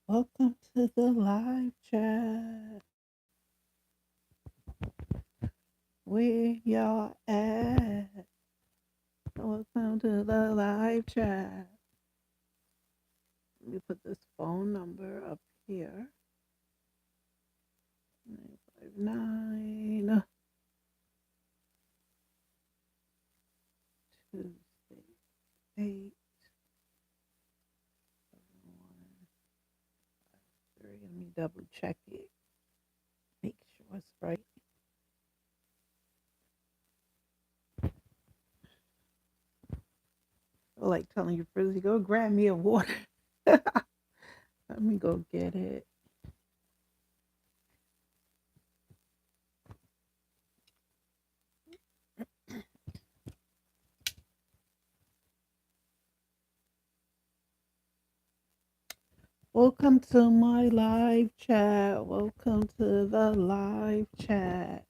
Welcome to the live chat. Where y'all at? Welcome to the live chat. Let me put this phone number up here. 959 Tuesday 8 3. Let me double check it. Make sure it's right. I feel like telling you, Frizzy, go grab me a water. Let me go get it. Welcome to my live chat. Welcome to the live chat.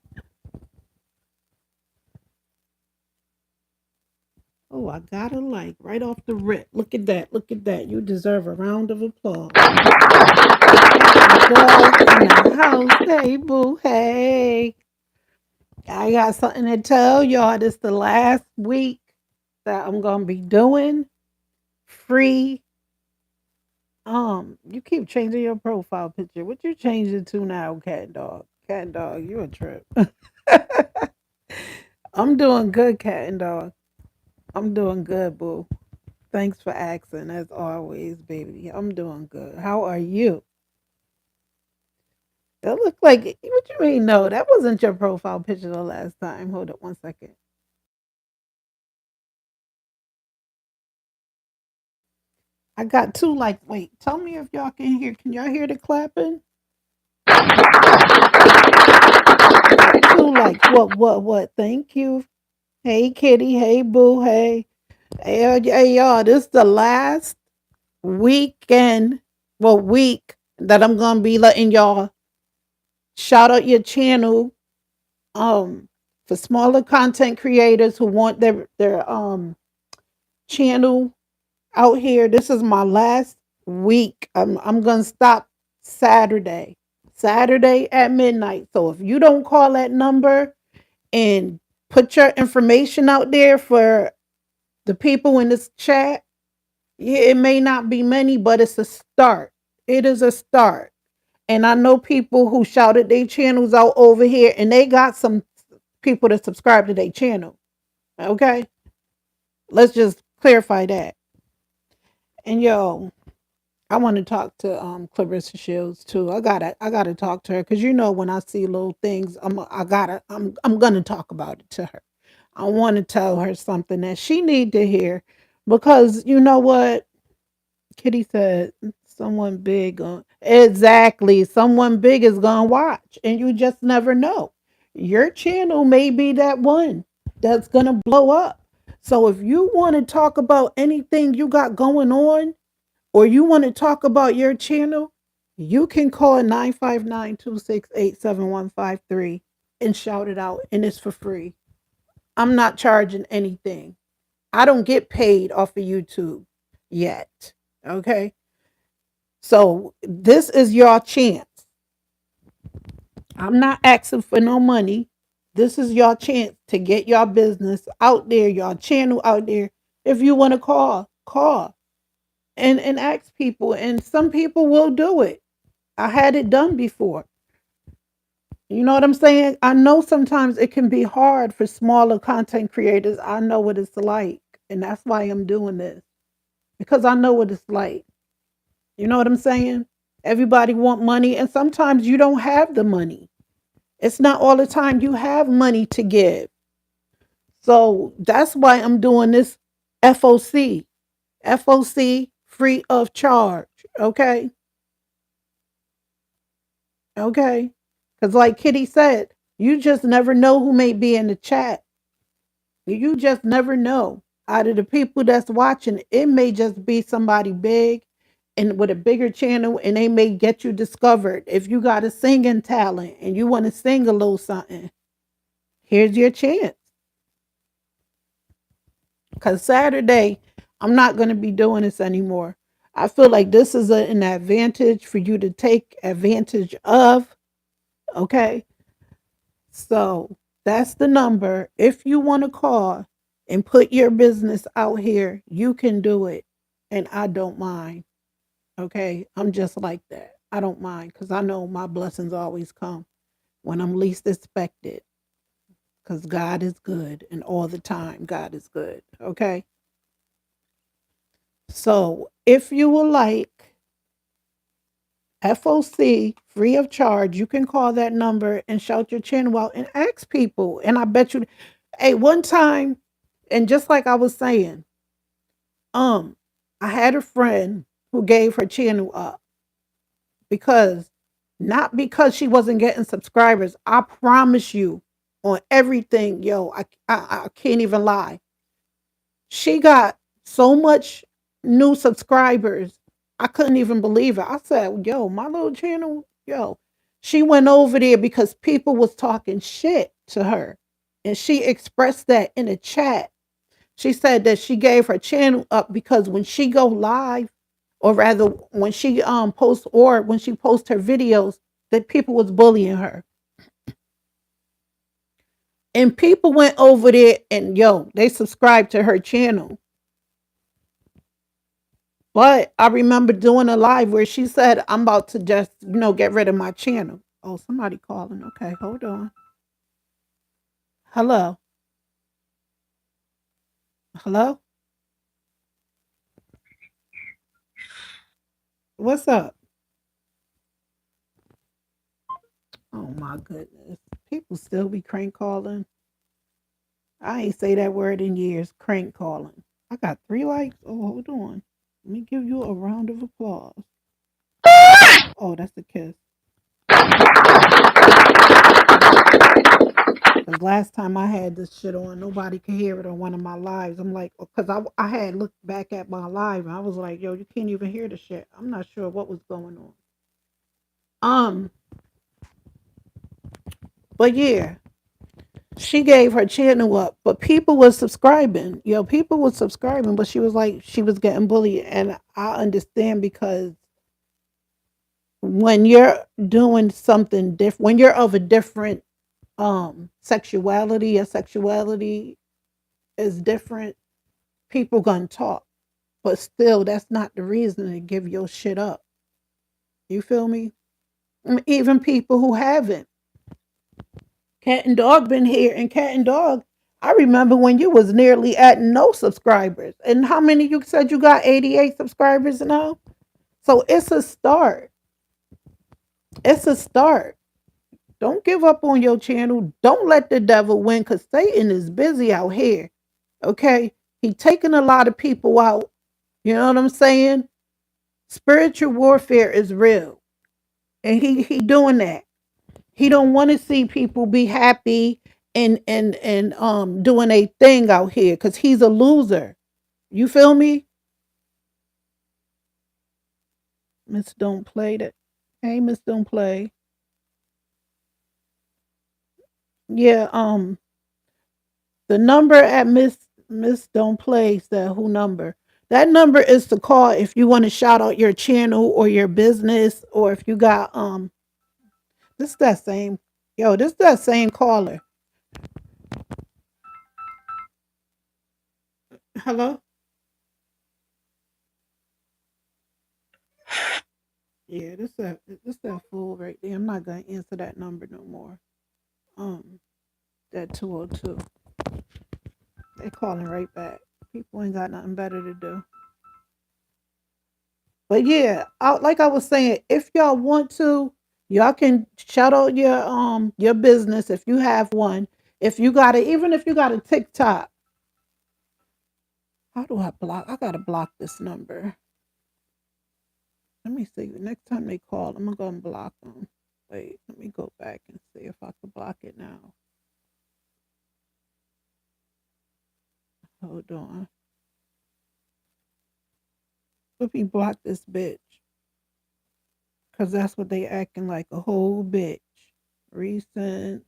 Oh, I got a like right off the rip. Look at that. Look at that. You deserve a round of applause. Dog in the house. Hey, boo. Hey. I got something to tell y'all. This the last week that I'm gonna be doing free. You keep changing your profile picture. What you changing to now, cat dog? Cat dog, you a trip. I'm doing good, cat and dog. I'm doing good, boo. Thanks for asking, as always, baby. I'm doing good. How are you? That looked like what you mean? No, that wasn't your profile picture the last time. Hold up 1 second. I got two like wait, tell me if y'all can hear. Can y'all hear the clapping? Two likes. What? Thank you. Hey kitty, hey boo, hey y'all. This is the last weekend, week that I'm gonna be letting y'all shout out your channel for smaller content creators who want their channel out here. This is my last week. I'm gonna stop Saturday. Saturday at midnight. So if you don't call that number and put your information out there for the people in this chat, yeah, it may not be many, but it's a start. It is a start. And I know people who shouted their channels out over here and they got some people that subscribe to their channel. Okay? Let's just clarify that. And yo, I want to talk to Clarissa Shields too. I gotta talk to her because you know when I see little things, I'm gonna talk about it to her. I want to tell her something that she need to hear because you know what Kitty said, someone big on exactly someone big is gonna watch, and you just never know. Your channel may be that one that's gonna blow up. So if you want to talk about anything you got going on or you want to talk about your channel, you can call 959-268-7153 and shout it out, and it's for free. I'm not charging anything. I don't get paid off of YouTube yet. Okay. So this is your chance. I'm not asking for no money. This is your chance to get your business out there, your channel out there. If you want to call and ask people. And some people will do it. I had it done before. You know what I'm saying? I know sometimes it can be hard for smaller content creators. I know what it's like. And that's why I'm doing this. Because I know what it's like. You know what I'm saying? Everybody want money and sometimes you don't have the money. It's not all the time you have money to give. So that's why I'm doing this FOC. FOC free of charge. Okay? Okay? Cuz like Kitty said, you just never know who may be in the chat. You just never know. Out of the people that's watching, it may just be somebody big and with a bigger channel, and they may get you discovered. If you got a singing talent and you want to sing a little something, here's your chance. Because Saturday, I'm not going to be doing this anymore. I feel like this is an advantage for you to take advantage of. Okay. So that's the number. If you want to call and put your business out here, you can do it. And I don't mind. Okay. I'm just like that. I don't mind because I know my blessings always come when I'm least expected because God is good and all the time God is good. Okay. So if you would like FOC free of charge, you can call that number and shout your channel out and ask people. And I bet you, hey, one time, and just like I was saying, um, I had a friend who gave her channel up because not because she wasn't getting subscribers. I promise you on everything, yo, I can't even lie. She got so much new subscribers. I couldn't even believe it. I said, yo, my little channel, yo. She went over there because people was talking shit to her. And she expressed that in a chat. She said that she gave her channel up because when she go live, or rather when she posts or when she posts her videos, that people was bullying her. And people went over there and yo, they subscribed to her channel. But I remember doing a live where she said, I'm about to just, get rid of my channel. Oh, somebody calling. Okay, hold on. Hello. Hello. What's up? Oh my goodness. People still be crank calling. I ain't say that word in years. Crank calling. I got 3 likes. Oh, hold on. Let me give you a round of applause. Oh, that's a kiss. Because last time I had this shit on, nobody could hear it on one of my lives. I'm like, because I had looked back at my live and I was like, yo, you can't even hear the shit. I'm not sure what was going on. Um, but yeah, she gave her channel up, but people was subscribing. People was subscribing, but she was like, she was getting bullied. And I understand because when you're doing something different, when you're of a different sexuality, or sexuality is different, people gonna talk. But still, that's not the reason to give your shit up. You feel me? Even people who haven't. Cat and Dog been here, and Cat and Dog, I remember when you was nearly at no subscribers. And how many you said you got? 88 subscribers now? So it's a start. It's a start. Don't give up on your channel. Don't let the devil win because Satan is busy out here. Okay? He taking a lot of people out. You know what I'm saying? Spiritual warfare is real. And he doing that. He don't want to see people be happy and doing a thing out here because he's a loser. You feel me? Miss Don't Play that. Hey, Miss Don't Play. Yeah, the number at Miss Don't Play said who number. That number is to call if you want to shout out your channel or your business, or if you got this is that same this is that same caller. Hello? Yeah, this that fool right there. I'm not gonna answer that number no more. Um, that 202. They calling right back. People ain't got nothing better to do. But yeah, like I was saying, if y'all want to, y'all can shout out your business if you have one. If you got it, even if you got a TikTok. How do I block? I gotta block this number. Let me see. Next time they call, I'm gonna go and block them. Wait, let me go back and see if I can block it now. Hold on. Let me block this bitch. Cause that's what they acting like, a whole bitch. Recent.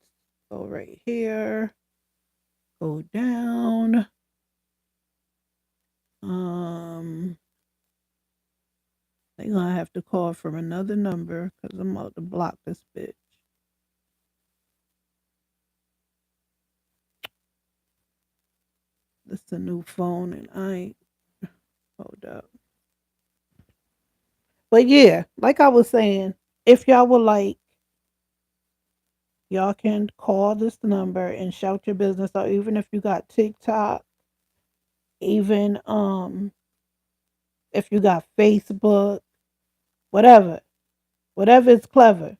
Go right here. Go down. Um They gonna have to call from another number because I'm about to block this bitch. This is a new phone and I ain't hold up. But yeah, like I was saying, if y'all would like, y'all can call this number and shout your business out. Even if you got TikTok, even if you got Facebook, whatever, whatever is clever.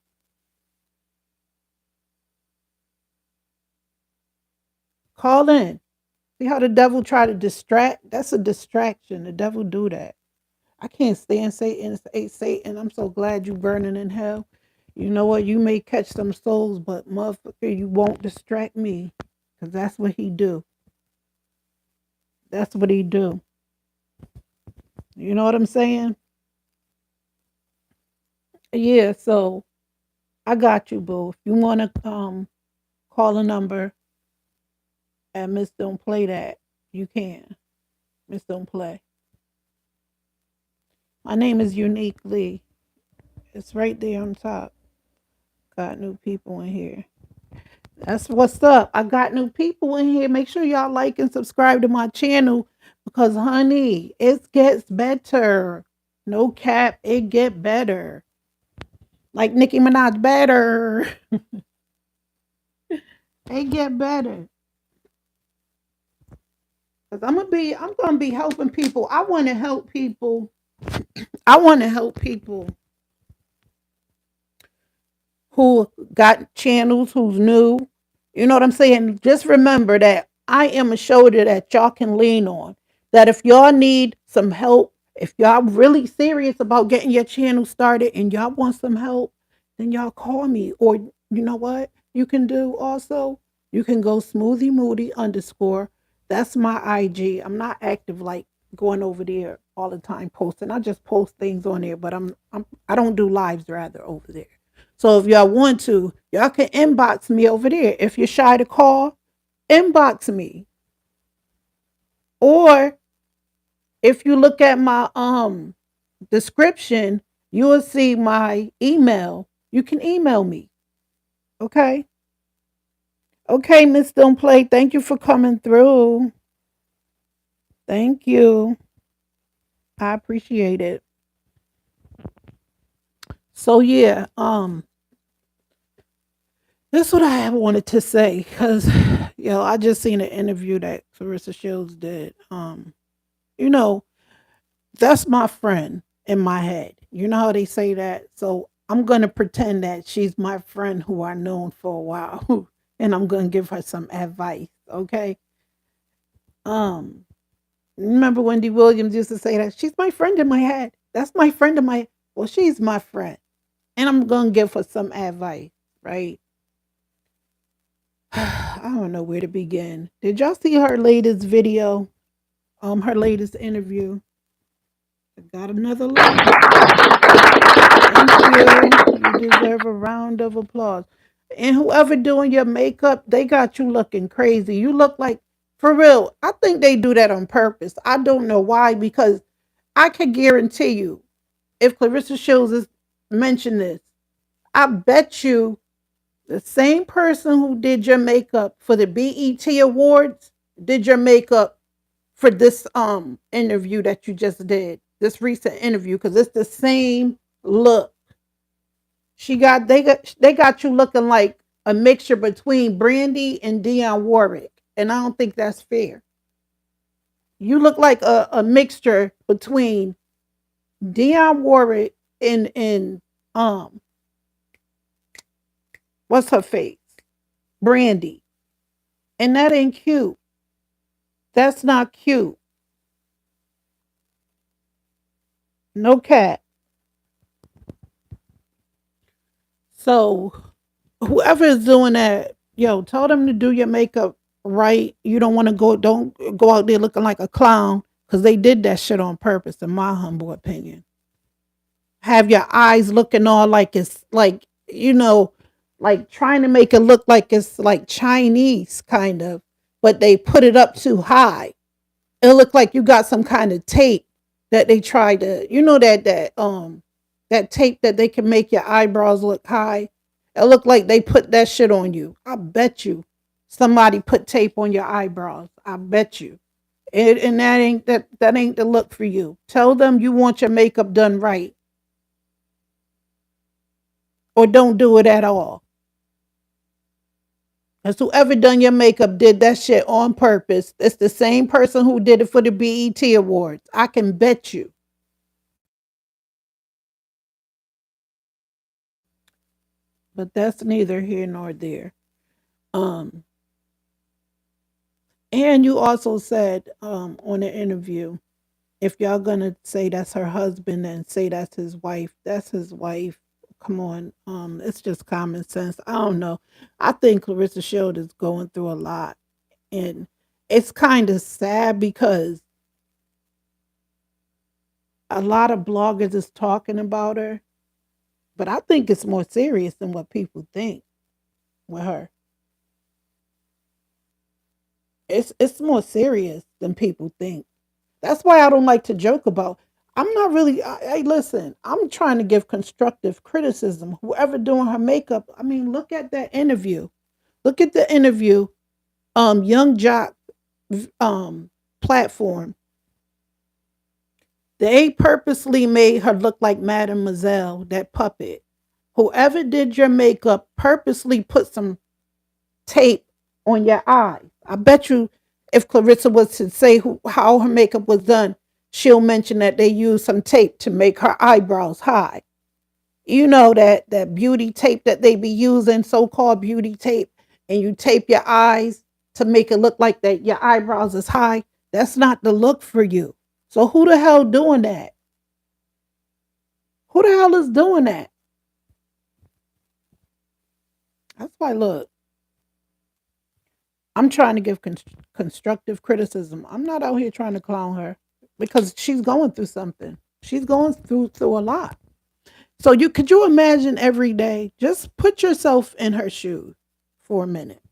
Call in. See how the devil try to distract? That's a distraction. The devil do that. I can't stand Satan. Say Satan, I'm so glad you burning in hell. You know what? You may catch some souls, but motherfucker, you won't distract me. Cause that's what he do. That's what he do. You know what I'm saying? Yeah, so I got you, boo. If you wanna call a number and Miss Don't Play that, you can. Miss Don't Play. My name is Uniquelee. It's right there on top. Got new people in here. That's what's up. I got new people in here. Make sure y'all like and subscribe to my channel because honey, it gets better. No cap, it get better. Like Nicki Minaj better. It get better. Cause I'm gonna be helping people. I wanna help people. I wanna help people who got channels, who's new. You know what I'm saying? Just remember that I am a shoulder that y'all can lean on. That if y'all need some help, if y'all really serious about getting your channel started and y'all want some help, then y'all call me. Or you know what you can do also? You can go smoothie moody underscore. That's my IG. I'm not active like going over there all the time posting. I just post things on there, but I don't do lives rather over there. So if y'all want to, y'all can inbox me over there. If you're shy to call, inbox me. Or if you look at my description, you will see my email. You can email me. Okay? Okay, Miss Don't Play. Thank you for coming through. Thank you. I appreciate it. So yeah, this is what I wanted to say because I just seen an interview that Clarissa Shields did. You know, that's my friend in my head. You know how they say that? So I'm going to pretend that she's my friend who I known for a while and I'm going to give her some advice, okay? Um Remember Wendy Williams used to say that she's my friend in my head. That's my friend in my well, she's my friend. And I'm going to give her some advice, right? I don't know where to begin. Did y'all see her latest video? Her latest interview. I got another like. Thank you. You deserve a round of applause. And whoever doing your makeup, they got you looking crazy. You look like, for real, I think they do that on purpose. I don't know why, because I can guarantee you, if Clarissa Shields is mentioned this, I bet you the same person who did your makeup for the BET Awards did your makeup for this interview that you just did, this recent interview, because it's the same look. They got you looking like a mixture between Brandy and Dionne Warwick, and I don't think that's fair. You look like a mixture between Dionne Warwick and what's her face, Brandy, and that ain't cute. That's not cute. No cat. So whoever is doing that, tell them to do your makeup right. You don't want to don't go out there looking like a clown because they did that shit on purpose, in my humble opinion. Have your eyes looking all like it's like, like trying to make it look like it's like Chinese kind of, but they put it up too high. It looked like you got some kind of tape that they tried to, that tape that they can make your eyebrows look high. It looked like they put that shit on you. I bet you somebody put tape on your eyebrows. I bet you. And that ain't the look for you. Tell them you want your makeup done right or don't do it at all. Because whoever done your makeup did that shit on purpose. It's the same person who did it for the BET Awards. I can bet you. But that's neither here nor there. Um, and you also said on the interview, if y'all gonna say that's her husband and say that's his wife, that's his wife. Come on, it's just common sense. I don't know. I think Clarissa Shield is going through a lot, and it's kind of sad because a lot of bloggers is talking about her, but I think it's more serious than what people think with her. It's more serious than people think. That's why I don't like to joke about. I'm not really. Hey, listen. I'm trying to give constructive criticism. Whoever doing her makeup. I mean, look at that interview. Look at the interview. Young Jock, platform. They purposely made her look like Mademoiselle, that puppet. Whoever did your makeup purposely put some tape on your eyes. I bet you if Clarissa was to say how her makeup was done, she'll mention that they used some tape to make her eyebrows high. You know that beauty tape that they be using, so-called beauty tape, and you tape your eyes to make it look like that your eyebrows is high. That's not the look for you. So who the hell doing that? Who the hell is doing that? That's why look, I'm trying to give constructive criticism. I'm not out here trying to clown her because she's going through something. She's going through a lot. So could you imagine every day? Just put yourself in her shoes for a minute.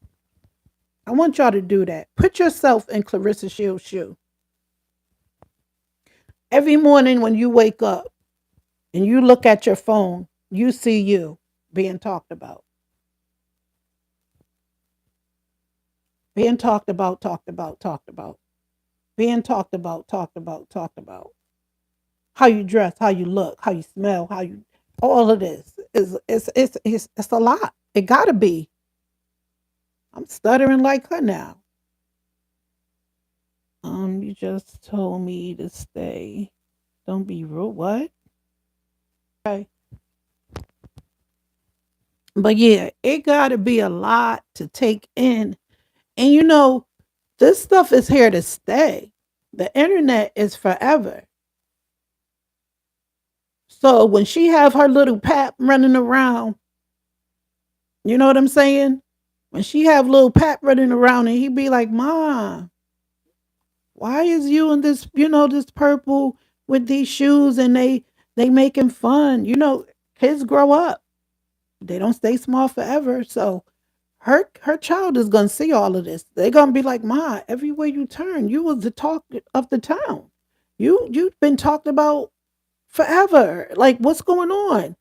I want y'all to do that. Put yourself in Clarissa Shields' shoe. Every morning when you wake up and you look at your phone, you see you being talked about. Being talked about, talked about. Being talked about. How you dress, how you look, how you smell, how you all of this is it's a lot. It gotta be. I'm stuttering like her now. You just told me to stay. Don't be rude. What? Okay. But yeah, it gotta be a lot to take in. And this stuff is here to stay. The internet is forever. So when she have her little pap running around, you know what I'm saying? When she have little pap running around and he be like, "Mom, why is you in this, this purple with these shoes and they making fun?" Kids grow up. They don't stay small forever. So her child is gonna see all of this. They're gonna be like, "Ma, everywhere you turn, you was the talk of the town. You've been talked about forever. Like, what's going on?"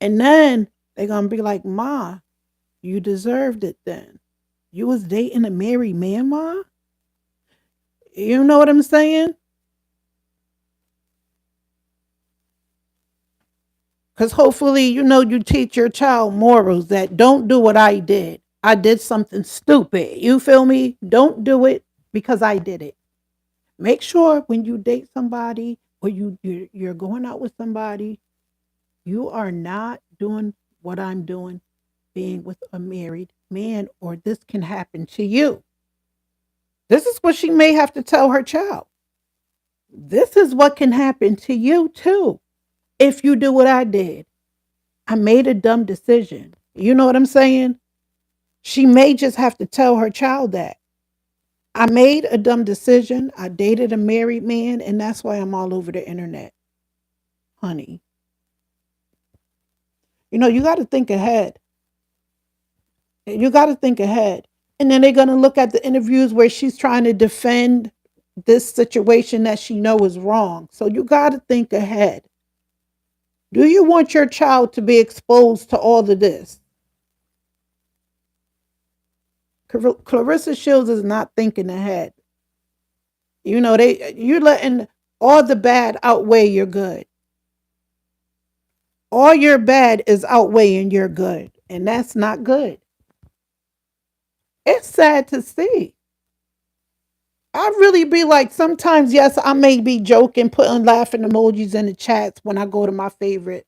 And then they're gonna be like, "Ma, you deserved it then. You was dating a married man, Ma." You know what I'm saying? Because hopefully, you teach your child morals that don't do what I did. I did something stupid. You feel me? Don't do it because I did it. Make sure when you date somebody or you're going out with somebody, you are not doing what I'm doing, being with a married man, or this can happen to you. This is what she may have to tell her child. This is what can happen to you too if you do what I did. I made a dumb decision. You know what I'm saying? She may just have to tell her child that. I made a dumb decision. I dated a married man, and that's why I'm all over the internet, honey. You got to think ahead. You got to think ahead. And then they're going to look at the interviews where she's trying to defend this situation that she know is wrong. So you got to think ahead. Do you want your child to be exposed to all of this? Clarissa Shields is not thinking ahead. You know, you're letting all the bad outweigh your good. All your bad is outweighing your good, and that's not good. It's sad to see. I really be like, sometimes, yes, I may be joking, putting laughing emojis in the chats when I go to my favorite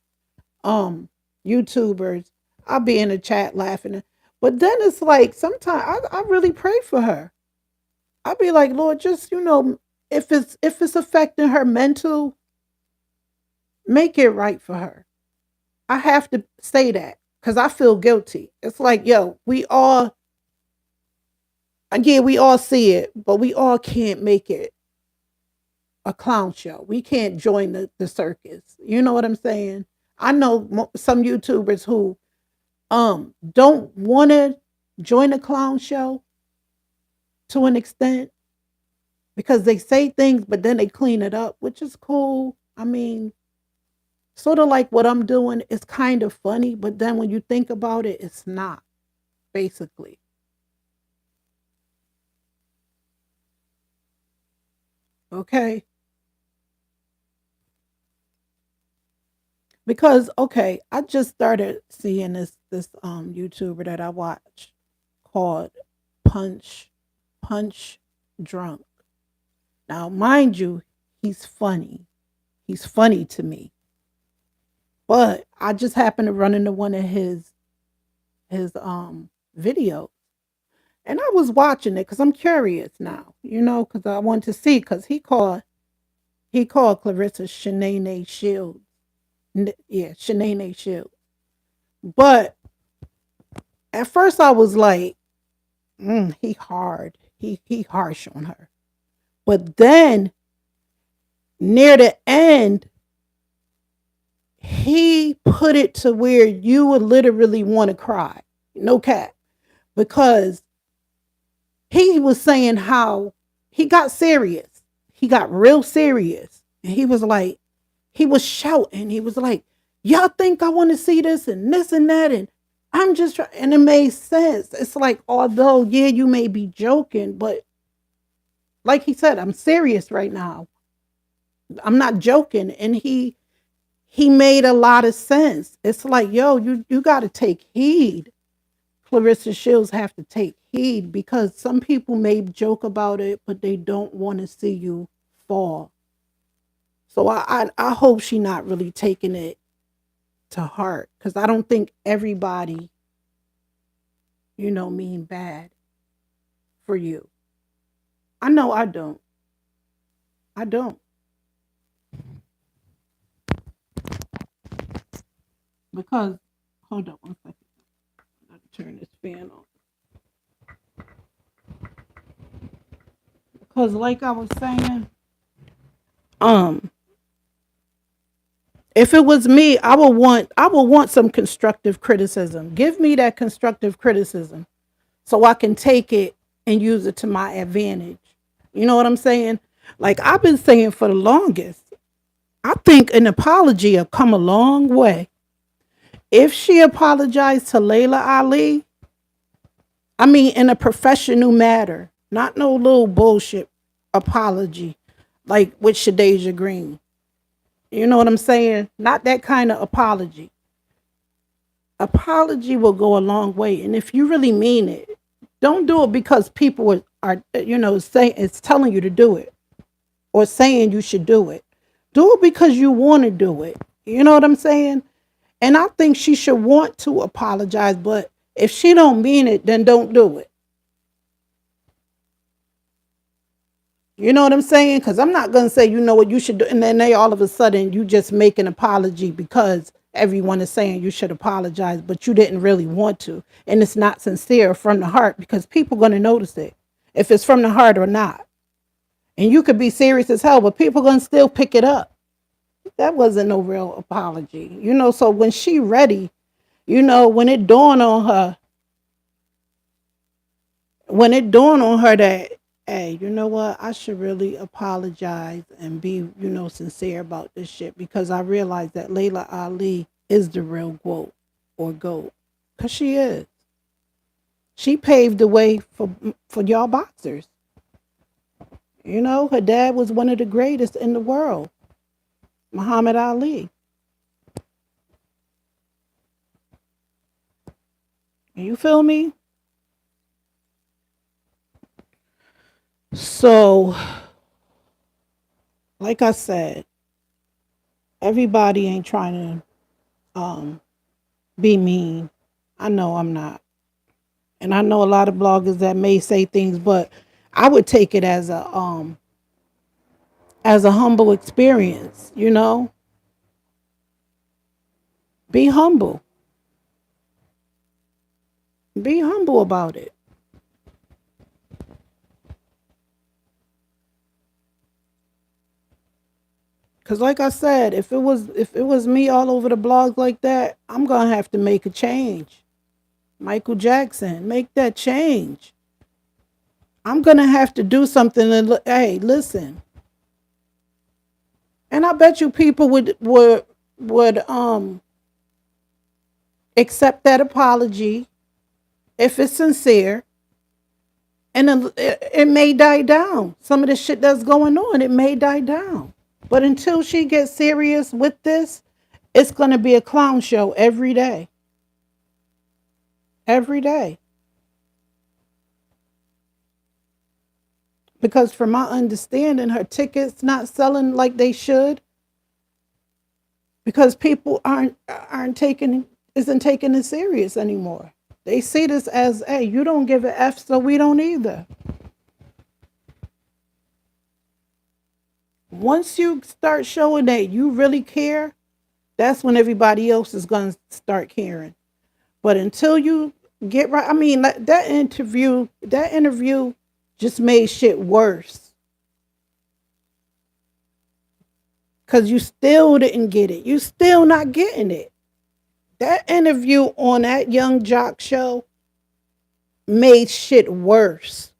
um YouTubers. I'll be in the chat laughing. But then it's like sometimes I really pray for her. I'll be like, Lord, just if it's affecting her mental, make it right for her. I have to say that because I feel guilty. It's like, yo, we all see it, but we all can't make it a clown show. We can't join the circus. You know what I'm saying? I know some YouTubers who don't want to join a clown show to an extent because they say things, but then they clean it up, which is cool. I mean, sort of like what I'm doing is kind of funny, but then when you think about it, it's not, basically. Okay. Because okay, I just started seeing this YouTuber that I watch called Punch Punch Drunk. Now, mind you, he's funny. He's funny to me. But I just happened to run into one of his videos. And I was watching it because I'm curious now, because I want to see because he called Clarissa Shanae Shields. Yeah, Shanae Shields. But at first I was like, he hard. He harsh on her. But then near the end, he put it to where you would literally want to cry. No cap. Because he was saying how he got serious. He got real serious. And he was shouting. He was like, y'all think I want to see this and this and that. And I'm just trying. And it made sense. It's like, although, yeah, you may be joking, but like he said, I'm serious right now. I'm not joking. And he made a lot of sense. It's like, yo, you got to take heed. Clarissa Shields have to take heed because some people may joke about it, but they don't want to see you fall. So I hope she not really taking it to heart because I don't think everybody, mean bad for you. I know I don't. I don't. Because, hold on one second. I gotta turn this fan on. Because like I was saying, um, if it was me, I would want some constructive criticism. Give me that constructive criticism so I can take it and use it to my advantage. You know what I'm saying? Like I've been saying for the longest, I think an apology will come a long way. If she apologized to Layla Ali, I mean in a professional matter, not no little bullshit apology like with Shadeja Green. You know what I'm saying? Not that kind of apology. Apology will go a long way. And if you really mean it, don't do it because people are saying it's telling you to do it or saying you should do it. Do it because you want to do it. You know what I'm saying? And I think she should want to apologize, but if she don't mean it, then don't do it. You know what I'm saying? Because I'm not going to say, you know what you should do. And then they all of a sudden, you just make an apology because everyone is saying you should apologize, but you didn't really want to. And it's not sincere from the heart because people are going to notice it if it's from the heart or not. And you could be serious as hell, but people are going to still pick it up. That wasn't no real apology. So when she ready, when it dawned on her that, hey, you know what? I should really apologize and be, sincere about this shit because I realize that Layla Ali is the real GOAT or GOAT. Because she is. She paved the way for y'all boxers. Her dad was one of the greatest in the world, Muhammad Ali. You feel me? So, like I said, everybody ain't trying to be mean. I know I'm not. And I know a lot of bloggers that may say things, but I would take it as a humble experience, Be humble. Be humble about it. Cause like I said, if it was me all over the blog like that, I'm gonna have to make a change. Michael Jackson, make that change. I'm gonna have to do something. And hey, listen. And I bet you people would accept that apology if it's sincere, and it may die down. Some of the shit that's going on, it may die down. But until she gets serious with this, it's gonna be a clown show every day. Every day. Because from my understanding, her tickets not selling like they should because people aren't taking isn't taking it serious anymore. They see this as, hey, you don't give an F, so we don't either. Once you start showing that you really care, that's when everybody else is gonna start caring. But until you get right, I mean, that interview just made shit worse because you still didn't get it. You still not getting it. That interview on that Young Jock show made shit worse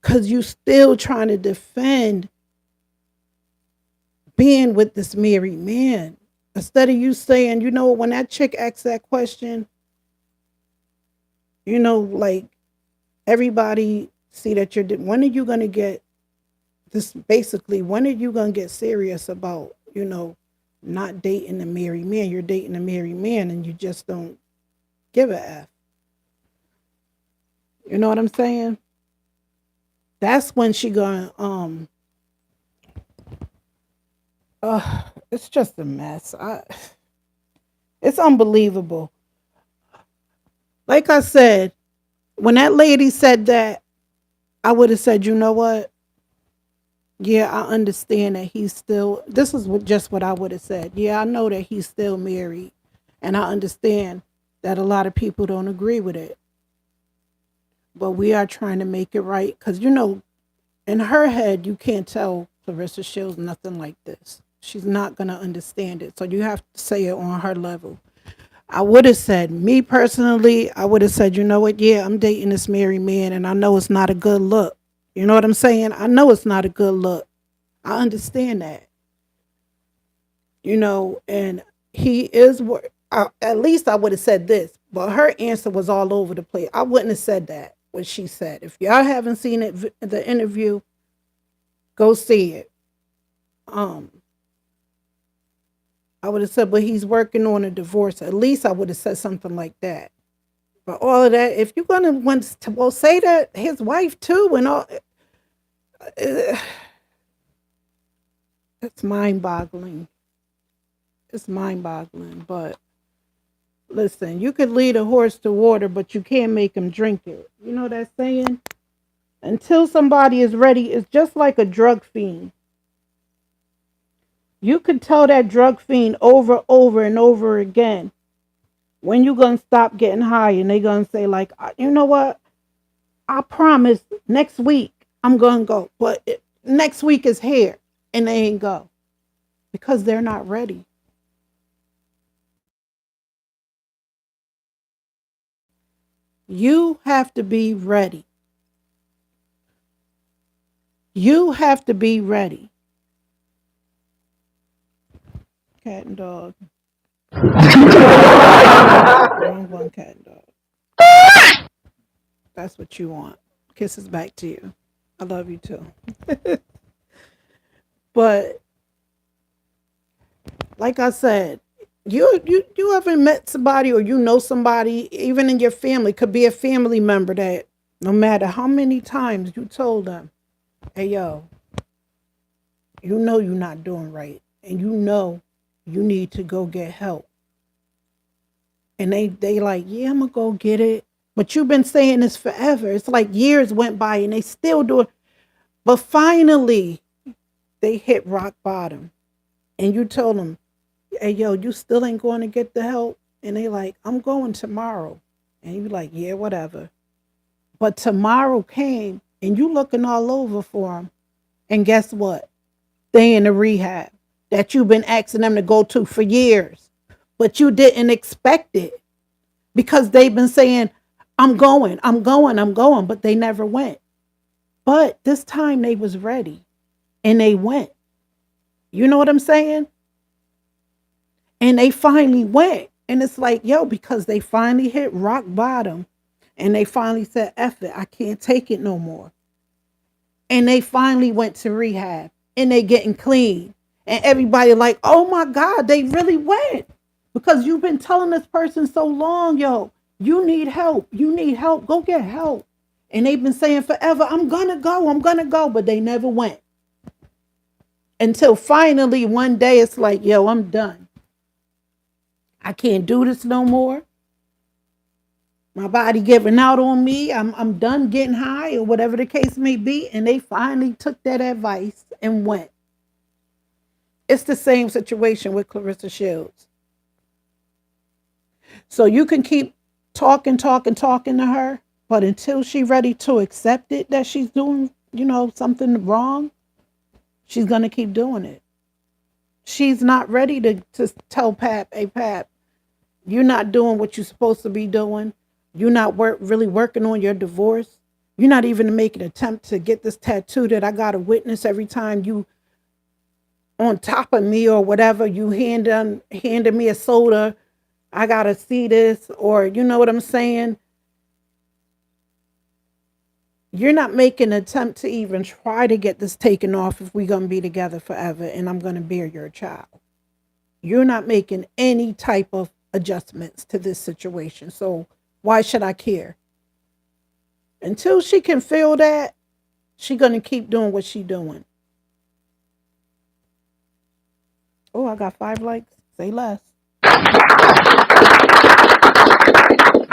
because you still trying to defend being with this married man. Instead of you saying, when that chick asks that question, like everybody see that when are you going to get this? Basically, when are you going to get serious about, not dating a married man? You're dating a married man and you just don't give a F. You know what I'm saying? That's when she going it's just a mess. It's unbelievable. Like I said, when that lady said that, I would have said, you know what? Yeah, I understand that he's still. This is just what I would have said. Yeah, I know that he's still married, and I understand that a lot of people don't agree with it. But we are trying to make it right because in her head, you can't tell Clarissa Shields nothing like this. She's not gonna understand it. So you have to say it on her level. I would have said, me personally, I would have said, you know what? Yeah, I'm dating this married man, and I know it's not a good look. You know what I'm saying? I know it's not a good look. I understand that. And he is what. At least I would have said this, but her answer was all over the place. I wouldn't have said that what she said. If y'all haven't seen it, the interview, go see it. Um, I would have said, but he's working on a divorce. At least I would have said something like that. But all of that, if you're gonna want to, well, say that his wife too, and all, uh, it's mind-boggling. It's mind-boggling. But listen, you could lead a horse to water, but you can't make him drink it. You know that saying? Until somebody is ready, it's just like a drug fiend. You could tell that drug fiend over and over again when you gonna stop getting high, and they gonna say like, you know what? I promise next week I'm gonna go, but next week is here, and they ain't go because they're not ready. You have to be ready. You have to be ready. Cat and dog. Wrong one, cat and dog. That's what you want. Kisses back to you. I love you too. But like I said, you ever met somebody or you know somebody, even in your family, could be a family member that no matter how many times you told them, hey yo, you know you're not doing right and you know you need to go get help. And they like, yeah, I'm gonna go get it. But you've been saying this forever. It's like years went by and they still do it. But finally they hit rock bottom. And you told them, hey yo, you still ain't going to get the help? And they like, I'm going tomorrow. And you like, yeah, whatever. But tomorrow came and you looking all over for them. And guess what? They in the rehab that you've been asking them to go to for years. But you didn't expect it because they've been saying, I'm going, I'm going, I'm going, but they never went. But this time they was ready and they went. You know what I'm saying? And they finally went. And it's like, yo, because they finally hit rock bottom and they finally said, F it, I can't take it no more. And they finally went to rehab and they getting clean. And everybody like, oh my God, they really went. Because you've been telling this person so long, yo, you need help. You need help. Go get help. And they've been saying forever, I'm going to go. I'm going to go. But they never went. Until finally one day it's like, yo, I'm done. I can't do this no more. My body giving out on me. I'm done getting high or whatever the case may be. And they finally took that advice and went. It's the same situation with Clarissa Shields. So you can keep talking to her, but until she's ready to accept it that she's doing, something wrong, she's gonna keep doing it. She's not ready to tell Pap, hey Pap, you're not doing what you're supposed to be doing. You're not really working on your divorce. You're not even making an attempt to get this tattoo that I gotta witness every time you on top of me or whatever. You handed me a soda. I gotta see this, or you know what I'm saying? You're not making an attempt to even try to get this taken off if we're gonna be together forever and I'm gonna bear your child. You're not making any type of adjustments to this situation. So why should I care? Until she can feel that, she's gonna keep doing what she's doing. Oh, I got 5 likes. Say less.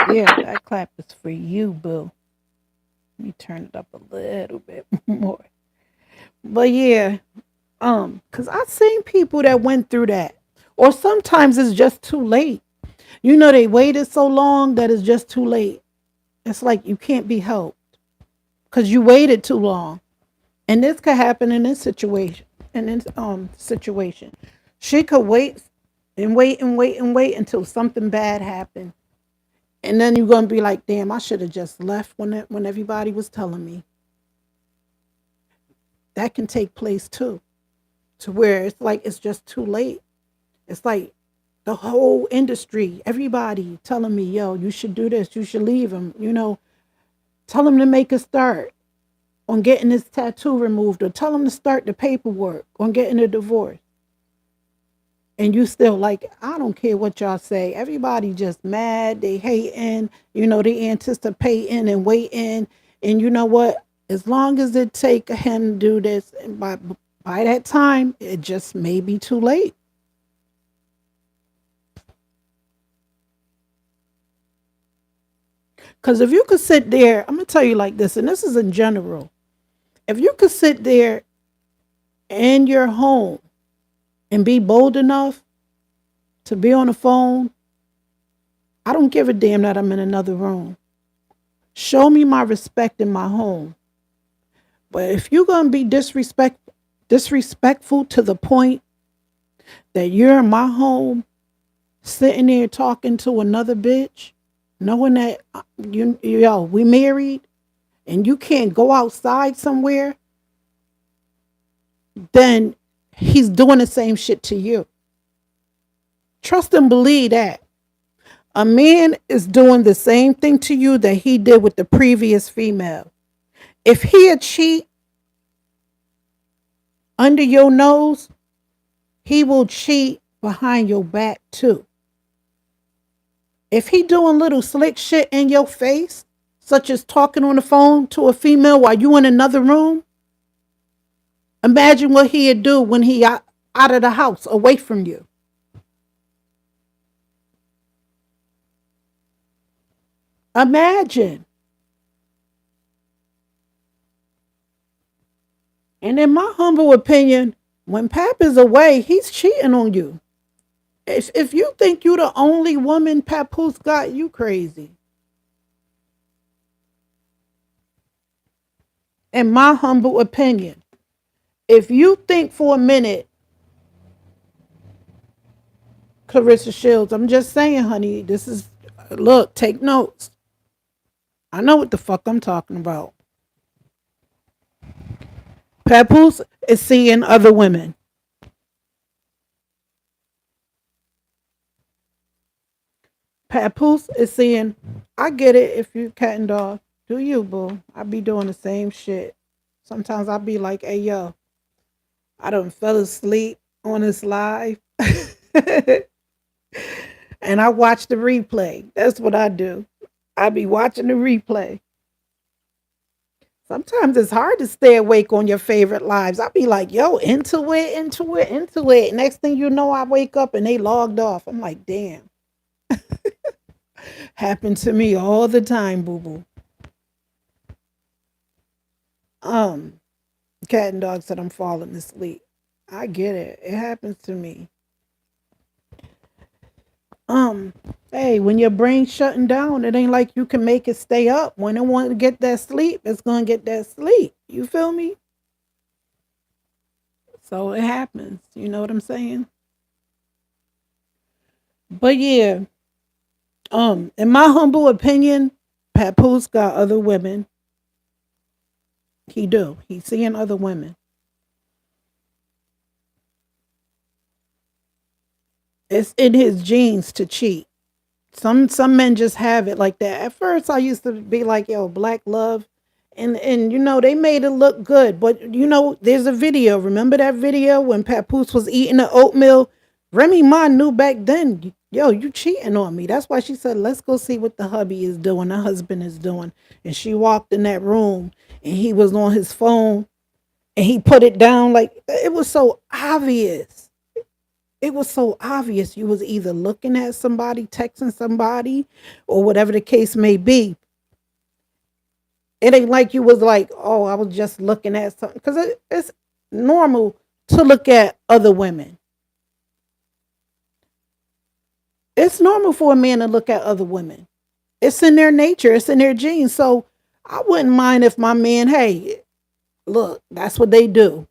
Yeah, that clap is for you, boo. Let me turn it up a little bit more. But yeah, because I've seen people that went through that. Or sometimes it's just too late. They waited so long that it's just too late. It's like you can't be helped because you waited too long. And this could happen in this situation. She could wait and wait and wait and wait until something bad happened. And then you're gonna be like, damn, I should have just left when everybody was telling me. That can take place too. To where it's like it's just too late. It's like the whole industry, everybody telling me, yo, you should do this, you should leave him, tell him to make a start on getting his tattoo removed, or tell him to start the paperwork on getting a divorce. And you still like, I don't care what y'all say. Everybody just mad, they hating, they anticipating and waiting. And you know what? As long as it take him to do this, and by that time, it just may be too late. Because if you could sit there, I'm going to tell you like this, and this is in general. If you could sit there in your home and be bold enough to be on the phone, I don't give a damn that I'm in another room. Show me my respect in my home. But if you're going to be disrespectful to the point that you're in my home sitting there talking to another bitch, knowing that we married and you can't go outside somewhere then he's doing the same shit to you. Trust and believe that. A man is doing the same thing to you that he did with the previous female. If he a cheat under your nose, he will cheat behind your back too. If he doing little slick shit in your face, such as talking on the phone to a female while you in another room, imagine what he'd do when he out of the house, away from you. Imagine. And in my humble opinion, when Pap is away, he's cheating on you. If you think you the only woman Papoose got, you crazy. In my humble opinion, if you think for a minute, Clarissa Shields, I'm just saying, honey, this is, look, take notes. I know what the fuck I'm talking about. Papoose is seeing other women. Papoose is seeing, I get it if you cat and dog. Do you, boo? I be doing the same shit. Sometimes I be like, hey, yo, I done fell asleep on this live. And I watch the replay. That's what I do. I be watching the replay. Sometimes it's hard to stay awake on your favorite lives. I be like, yo, into it, into it, into it. Next thing you know, I wake up and they logged off. I'm like, damn. Happened to me all the time, boo boo. Um, Cat and dog said I'm falling asleep. I get it. It happens to me. Um, hey, when your brain's shutting down, it ain't like you can make it stay up. When it want to get that sleep, it's gonna get that sleep. You feel me? So it happens. You know what I'm saying? But yeah, in my humble opinion, Papoose got other women. He do. He's seeing other women. It's in his genes to cheat. Some men just have it like that. At first I used to be like, yo, black love. And you know, they made it look good. But you know, there's a video. Remember that video when Papoose was eating the oatmeal? Remy Ma knew back then, yo, you cheating on me. That's why she said, let's go see what the hubby is doing, the husband is doing. And she walked in that room and he was on his phone and he put it down like it was so obvious. It was so obvious you was either looking at somebody, texting somebody, or whatever the case may be. It ain't like you was like, oh, I was just looking at something. Because it's normal to look at other women. It's normal for a man to look at other women. It's in their nature, it's in their genes. So I wouldn't mind if my man, hey, look, that's what they do.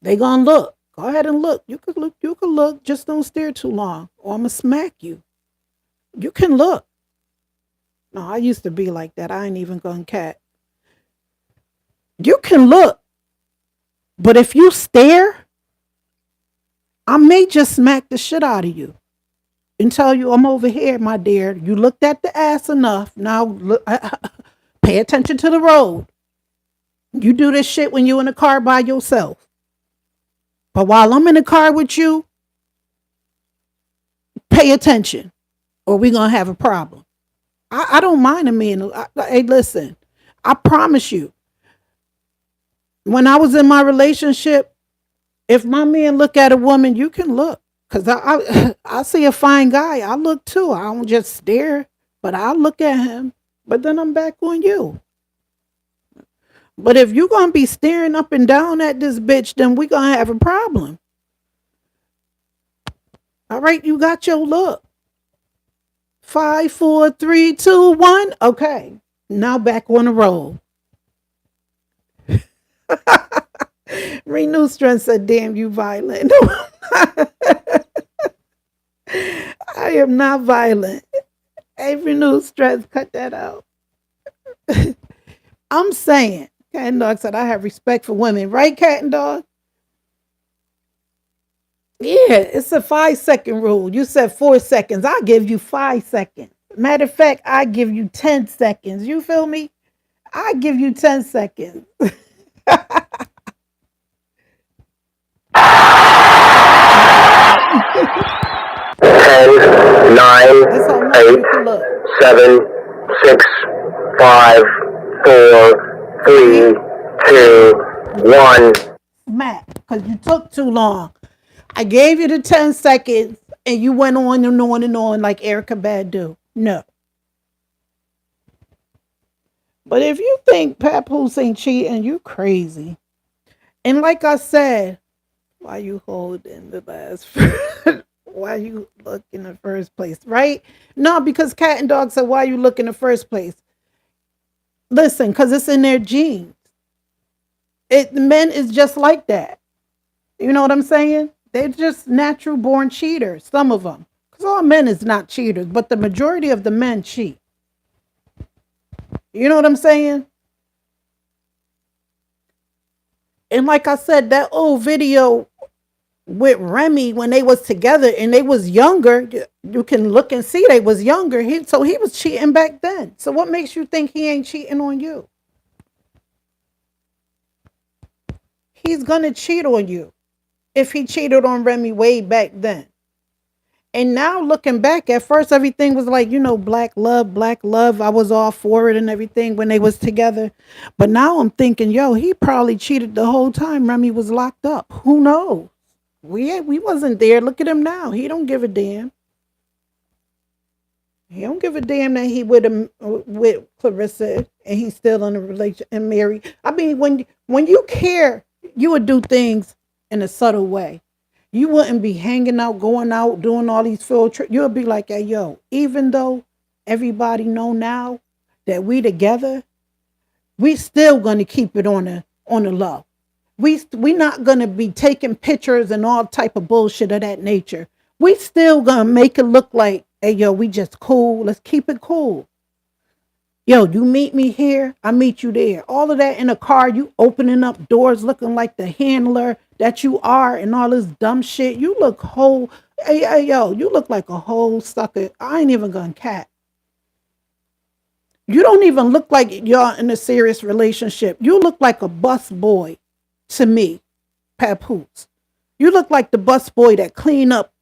They gonna look. Go ahead and look. You could look. You could look. Just don't stare too long, or I'ma smack you. You can look. No, I used to be like that. I ain't even gonna cat. You can look, but if you stare, I may just smack the shit out of you and tell you I'm over here, my dear. You looked at the ass enough. Now look, pay attention to the road. You do this shit when you in the car by yourself. But while I'm in the car with you, pay attention or we're going to have a problem. I don't mind a man. Hey, listen, I promise you, when I was in my relationship, if my man look at a woman, you can look. Because I see a fine guy. I look too. I don't just stare, but I look at him. But then I'm back on you. But if you're going to be staring up and down at this bitch, then we're going to have a problem. All right, you got your look. 5, 4, 3, 2, 1. Okay. Now back on the roll. Renew Strength said, damn, you violent. I am not violent. Hey, Renew Strength, cut that out. I'm saying, Cat and Dog said, I have respect for women. Right, Cat and Dog? Yeah, it's a 5 second rule. You said 4 seconds. I give you 5 seconds. Matter of fact, I give you 10 seconds. You feel me? I give you 10 seconds. 10, 9, That's how much 8, you can look. 7, 6, 5, 4, See? 3, See? 2, 1. Smack. Because you took too long. I gave you the 10 seconds and you went on and on and on like Erica Badu. No. But if you think Papoose ain't cheating, you crazy. And like I said, why you holding the last why you look in the first place, right? No, because cat and dog said why you look in the first place. Listen, because it's in their genes. Men is just like that. You know what I'm saying? They're just natural born cheaters, some of them. Because all men is not cheaters, but the majority of the men cheat. You know what I'm saying? And like I said, that old video with Remy when they was together and they was younger, you can look and see they was younger. He was cheating back then. So what makes you think he ain't cheating on you? He's gonna cheat on you if he cheated on Remy way back then. And now looking back, at first everything was like, black love, black love. I was all for it and everything when they was together. But now I'm thinking, yo, he probably cheated the whole time Remy was locked up. Who knows? We wasn't there. Look at him now. He don't give a damn. He don't give a damn that he with Clarissa and he's still in a relationship and married. I mean, when you care, you would do things in a subtle way. You wouldn't be hanging out, going out, doing all these field trips. You'll be like, hey, yo, even though everybody know now that we together, we still gonna keep it on the low. We not gonna be taking pictures and all type of bullshit of that nature. We still gonna make it look like, hey yo, we just cool. Let's keep it cool. Yo, you meet me here, I meet you there. All of that in a car, you opening up doors looking like the handler that you are and all this dumb shit. You look whole. Hey, yo, you look like a whole sucker. I ain't even gonna cat. You don't even look like y'all in a serious relationship. You look like a bus boy to me, Papoose. You look like the bus boy that clean up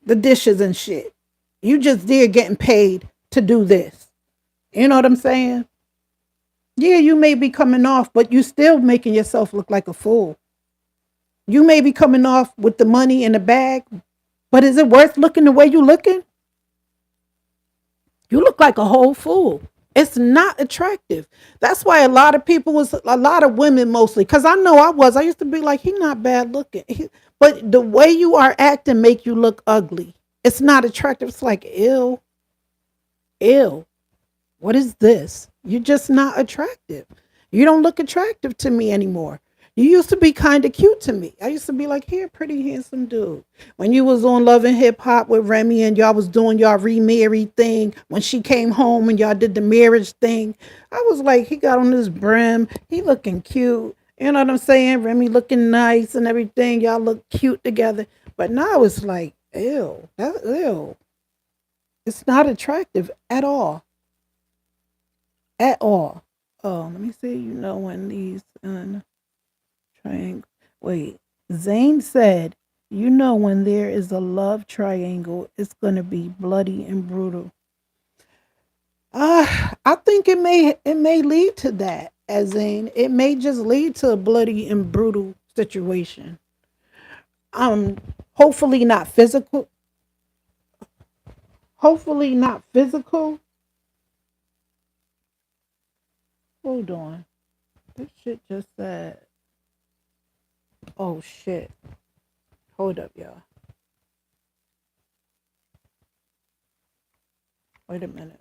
the dishes and shit. You just there getting paid to do this. You know what I'm saying? Yeah, you may be coming off, but you still making yourself look like a fool. You may be coming off with the money in the bag, but is it worth looking the way you looking? You look like a whole fool. It's not attractive. That's why a lot of women mostly, because I know I used to be like, he not bad looking. But the way you are acting make you look ugly. It's not attractive. It's like, ew, ew. What is this? You're just not attractive. You don't look attractive to me anymore. You used to be kind of cute to me. I used to be like, here, pretty handsome dude. When you was on Love and Hip Hop with Remy and y'all was doing y'all remarried thing, when she came home and y'all did the marriage thing, I was like, he got on his brim. He looking cute. You know what I'm saying? Remy looking nice and everything. Y'all look cute together. But now it's like, ew, ew. It's not attractive at all. At all. Oh, let me see. When these triangle. Wait, Zane said, when there is a love triangle, it's gonna be bloody and brutal. I think it may lead to that, as in it may just lead to a bloody and brutal situation. Um, hopefully not physical. Hopefully not physical. Hold on. This shit just said. Oh shit. Hold up, y'all. Wait a minute.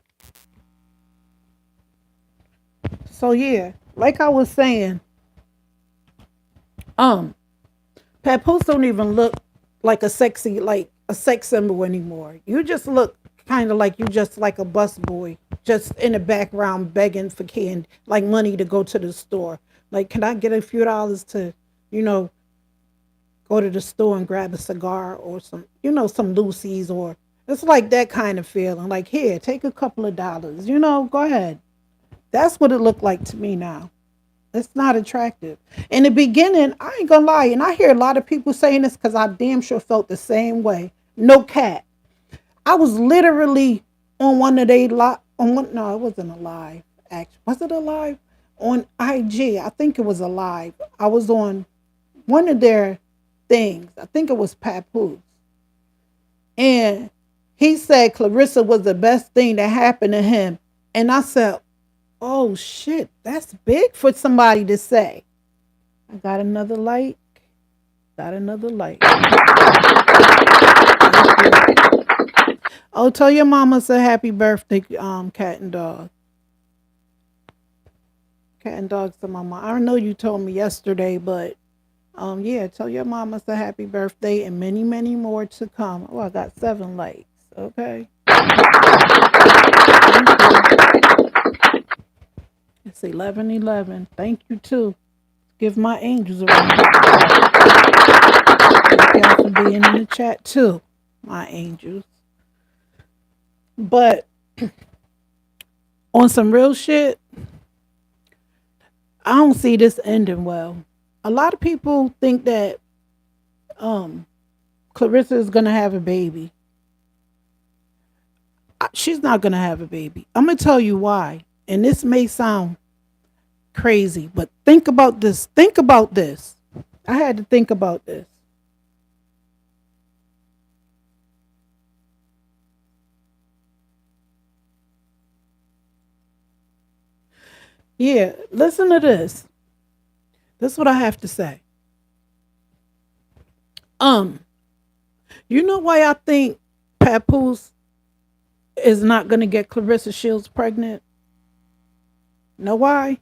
So yeah, like I was saying, um, Papoose don't even look like a sex symbol anymore. You just look kind of like you just like a bus boy, just in the background begging for candy, like money to go to the store. Like, can I get a few dollars to, you know, go to the store and grab a cigar or some, some Lucy's, or it's like that kind of feeling. Like, here, take a couple of dollars, go ahead. That's what it looked like to me now. It's not attractive. In the beginning, I ain't gonna lie, and I hear a lot of people saying this because I damn sure felt the same way. No cat. I was literally on one of they on one. No, it wasn't a live. Actually, was it a live on IG? I think it was a live. I was on one of their things. I think it was Papoose, and he said Clarissa was the best thing that happened to him. And I said, "Oh shit, that's big for somebody to say." I got another light. Got another light. Thank you. Oh, tell your mama say happy birthday, cat and dog. Cat and dog to mama. I know you told me yesterday, but yeah, tell your mama say happy birthday and many, many more to come. Oh, I got 7 likes. Okay. Thank you. It's 11:11. Thank you too. Give my angels a round of applause. Thank y'all for being in the chat too, my angels. But on some real shit, I don't see this ending well. A lot of people think that um Clarissa is gonna have a baby. She's not gonna have a baby. I'm gonna tell you why. And this may sound crazy, but think about this. Think about this. I had to think about this. Yeah, listen to this. This is what I have to say. Um, you know why I think Papoose is not gonna get Clarissa Shields pregnant? Know why?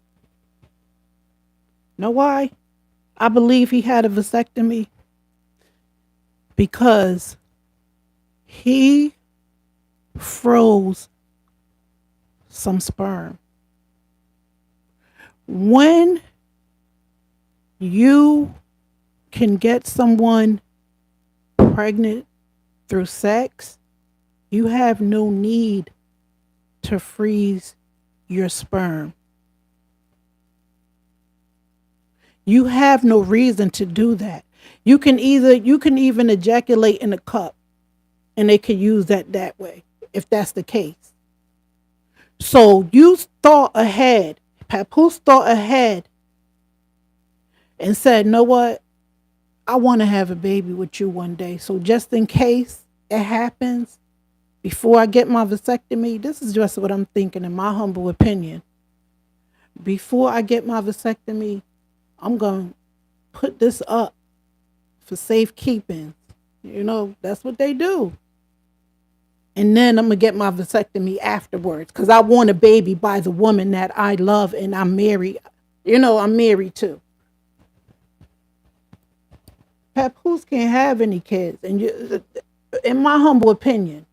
Know why? I believe he had a vasectomy because he froze some sperm. When you can get someone pregnant through sex, you have no need to freeze your sperm. You have no reason to do that. You can even ejaculate in a cup and they can use that way if that's the case. So you thought ahead. Papoose thought ahead and said, "Know what? I want to have a baby with you one day. So just in case it happens, before I get my vasectomy, this is just what I'm thinking in my humble opinion. Before I get my vasectomy, I'm going to put this up for safekeeping. That's what they do. And then I'm going to get my vasectomy afterwards because I want a baby by the woman that I love and I'm married. I'm married to. Papoose can't have any kids. And in my humble opinion,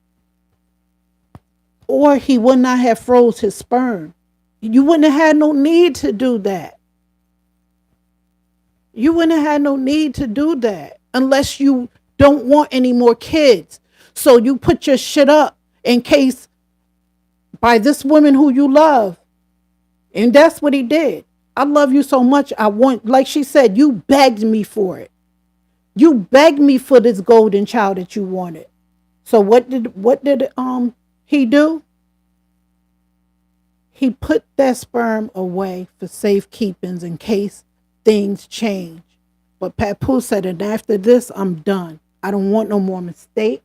or he would not have froze his sperm. You wouldn't have had no need to do that. You wouldn't have had no need to do that unless you don't want any more kids. So you put your shit up in case by this woman who you love. And that's what he did. I love you so much. I want, like she said, you begged me for it. You begged me for this golden child that you wanted. So what did he do? He put that sperm away for safekeepings in case things change. But Papoose said, and after this, I'm done. I don't want no more mistakes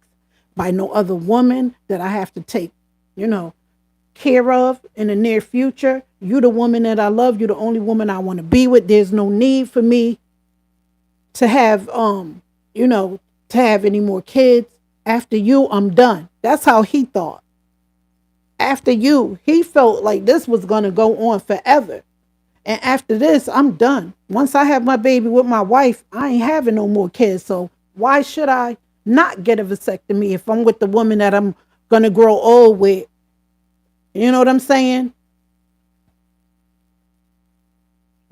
by no other woman that I have to take, care of in the near future. You the woman that I love. You the only woman I want to be with. There's no need for me to have to have any more kids. After you, I'm done. That's how he thought. After you, he felt like this was going to go on forever. And after this, I'm done. Once I have my baby with my wife, I ain't having no more kids. So why should I not get a vasectomy if I'm with the woman that I'm going to grow old with? You know what I'm saying?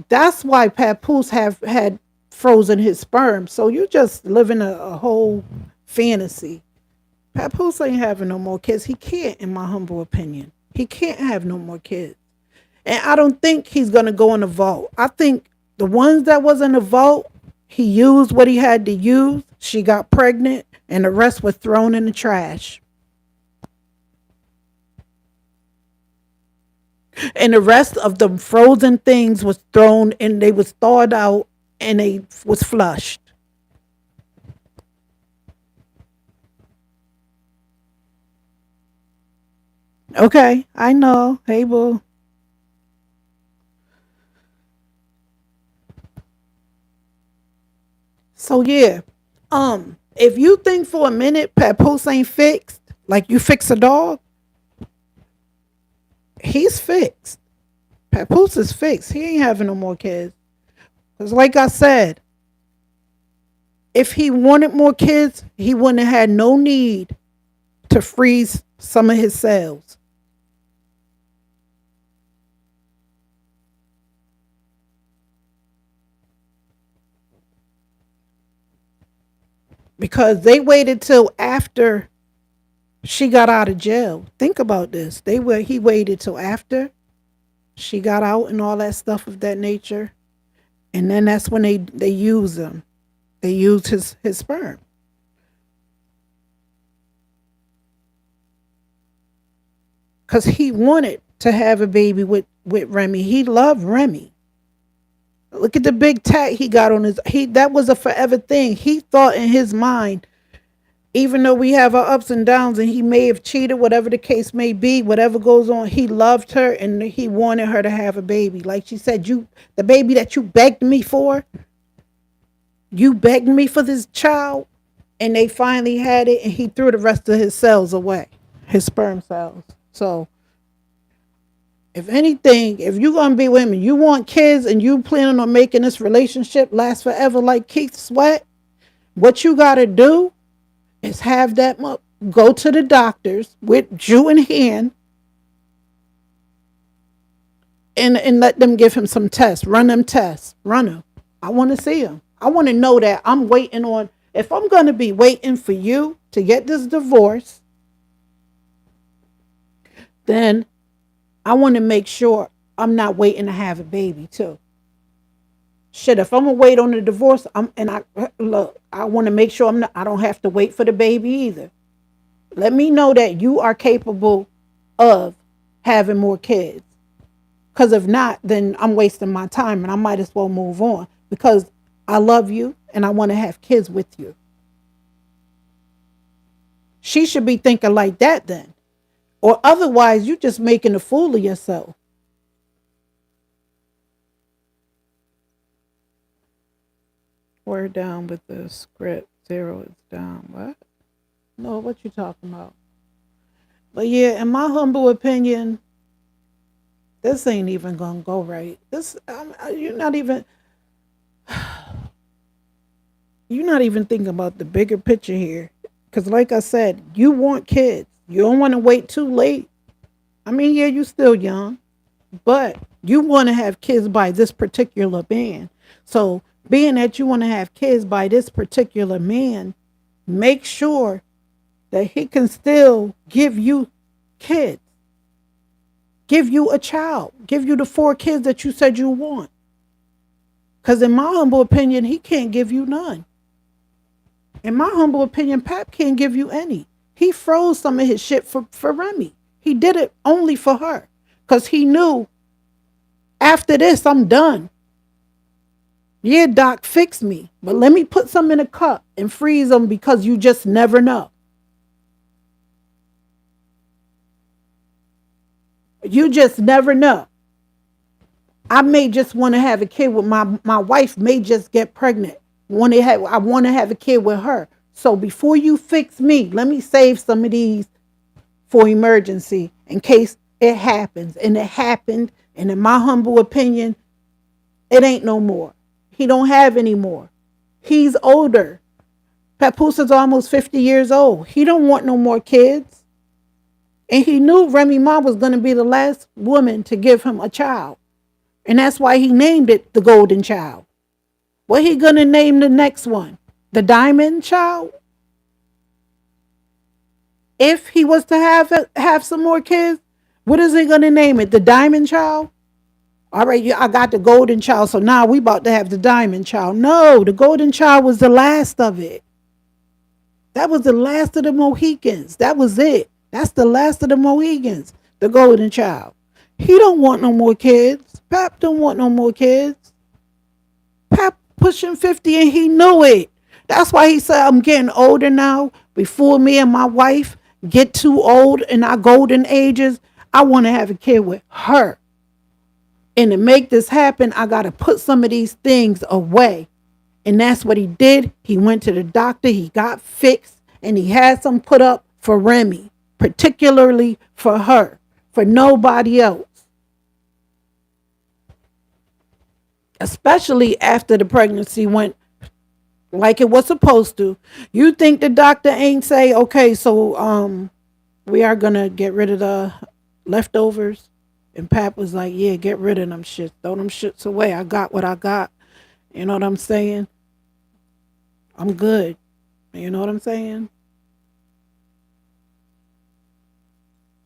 That's why Papoose had frozen his sperm. So you just living a whole fantasy. Papoose ain't having no more kids. He can't, in my humble opinion. He can't have no more kids. And I don't think he's gonna go in the vault. I think the ones that was in the vault, he used what he had to use. She got pregnant, and the rest were thrown in the trash. And the rest of the frozen things was thrown and they was thawed out and they was flushed. Okay, I know. Hey, boo. So yeah, if you think for a minute Papoose ain't fixed, like you fix a dog, he's fixed. Papoose is fixed. He ain't having no more kids. Cause like I said, if he wanted more kids, he wouldn't have had no need to freeze some of his cells. Because they waited till after she got out of jail. Think about this. He waited till after she got out and all that stuff of that nature. And then that's when they use him. They used his sperm. Because he wanted to have a baby with Remy. He loved Remy. Look at the big tat he got on his that was a forever thing. He thought in his mind, even though we have our ups and downs and he may have cheated, whatever the case may be, whatever goes on, he loved her and he wanted her to have a baby. Like she said, the baby that you begged me for, you begged me for this child, and they finally had it, and he threw the rest of his cells away, his sperm cells. So if anything, if you're gonna be with me, you want kids and you planning on making this relationship last forever like Keith Sweat, what you gotta do is have that go to the doctors with you in hand and let them give him some tests. Run them tests. Run them. I want to see them. I want to know that I'm waiting on. If I'm going to be waiting for you to get this divorce, then I want to make sure I'm not waiting to have a baby too. Shit, if I'm gonna wait on the divorce, I want to make sure I don't have to wait for the baby either. Let me know that you are capable of having more kids. Because if not, then I'm wasting my time and I might as well move on because I love you and I want to have kids with you. She should be thinking like that then. Or otherwise, you just making a fool of yourself. We're down with the script. Zero is down. What? No, what you talking about? But yeah, in my humble opinion, this ain't even gonna go right. You're not even thinking about the bigger picture here. Because like I said, you want kids. You don't want to wait too late. I mean, yeah, you're still young, but you want to have kids by this particular man. So being that you want to have kids by this particular man, make sure that he can still give you kids, give you a child, give you the 4 kids that you said you want. Because in my humble opinion, he can't give you none. In my humble opinion, Pap can't give you any. He froze some of his shit for Remy. He did it only for her. Because he knew after this, I'm done. Yeah, doc, fix me. But let me put some in a cup and freeze them because you just never know. You just never know. I may just want to have a kid with my wife may just get pregnant. I want to have a kid with her. So before you fix me, let me save some of these for emergency in case it happens. And it happened. And in my humble opinion, it ain't no more. He don't have any more. He's older. Papoose is almost 50 years old. He don't want no more kids. And he knew Remy Ma was going to be the last woman to give him a child. And that's why he named it the Golden Child. What he gonna name the next one? The Diamond Child? If he was to have some more kids, what is he gonna name it? The Diamond Child? All right, I got the Golden Child, so now we about to have the Diamond Child. No, the Golden Child was the last of it. That was the last of the Mohicans. That was it. That's the last of the Mohicans. The Golden Child. He don't want no more kids. Pap don't want no more kids. Pap pushing 50 and he knew it. That's why he said, I'm getting older now. Before me and my wife get too old in our golden ages, I want to have a kid with her. And to make this happen, I got to put some of these things away. And that's what he did. He went to the doctor, he got fixed, and he had some put up for Remy, particularly for her, for nobody else. Especially after the pregnancy went like it was supposed to. You think the doctor ain't say, okay, so we are gonna get rid of the leftovers? And Pap was like, yeah, get rid of them shits. Throw them shits away. I got what I got. You know what I'm saying? I'm good. You know what I'm saying?